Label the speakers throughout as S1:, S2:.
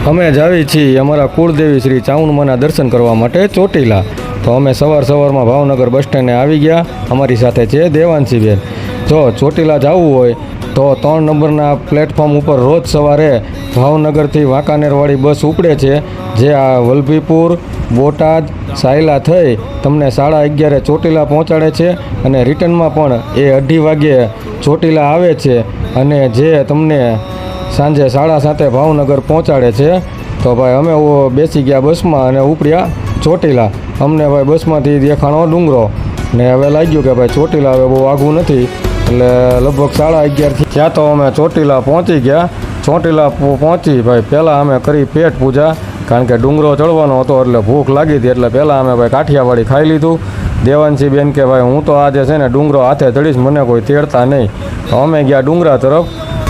S1: અમે જાવી છીએ અમારા કુળદેવી શ્રી ચામુંડમાના દર્શન કરવા માટે ચોટીલા. તો અમે સવારમાં ભાવનગર બસ સ્ટેન્ડે આવી ગયા. અમારી સાથે છે દેવાંશીબેન. જો ચોટીલા જવું હોય તો 3 નંબરના પ્લેટફોર્મ ઉપર રોજ સવારે ભાવનગરથી વાંકાનેરવાળી બસ ઉપડે છે, જે આ વલભીપુર, બોટાદ, સાયલા થઈ તમને 11:30 ચોટીલા પહોંચાડે છે અને રિટર્નમાં પણ એ 2:30 વાગ્યે ચોટીલા આવે છે અને જે તમને સાંજે 7:30 ભાવનગર પહોંચાડે છે. તો ભાઈ અમે બેસી ગયા બસમાં અને ઉપડ્યા ચોટીલા. અમને ભાઈ બસમાંથી દેખાણો ડુંગરો ને હવે લાગ્યું કે ભાઈ ચોટીલા હવે બહુ આઘું નથી, એટલે લગભગ 11:30 ત્યાં તો અમે ચોટીલા પહોંચી ગયા. ચોટીલા પહોંચી ભાઈ પહેલાં અમે કરી પેટ પૂજા, કારણ કે ડુંગરો ચડવાનો હતો એટલે ભૂખ લાગી હતી, એટલે પહેલાં અમે ભાઈ કાઠિયાવાડી ખાઈ લીધું. દેવાંશી બેન કે ભાઈ હું તો આજે છે ને ડુંગરો હાથે ચડીશ, મને કોઈ તેડતા નહીં. તો અમે ગયા ડુંગરા તરફ.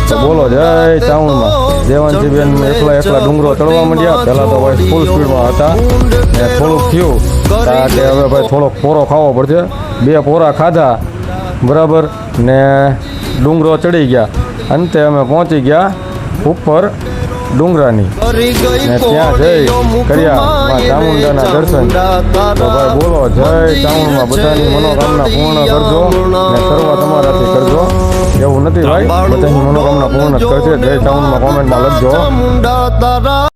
S1: તો બોલો જય ચામુંડમાં. દેવાંશી બેન એકલા ડુંગરો ચડવા માંડ્યા. પહેલાં તો ભાઈ ફૂલ સ્પીડમાં હતા ને થોડુંક થયું કે હવે ભાઈ થોડોક પોરો ખાવો પડશે. 2 પોરા ખાધા બરાબર ને ડુંગરો ચડી ગયા. અંતે અમે પહોંચી ગયા ઉપર ડુંગરાની ને ત્યાં જઈ કર્યા ચામુંડાના દર્શન. તો ભાઈ બોલો જય ચામુંડમાં. બધાની મનોકામના પૂર્ણ કરજો ને કરવા તમારાથી કરજો. એવું નથી ભાઈ, બધાની મનોકામના પૂર્ણ જ કરશે. જય ચામુંડમાં કોમેન્ટમાં લખજો.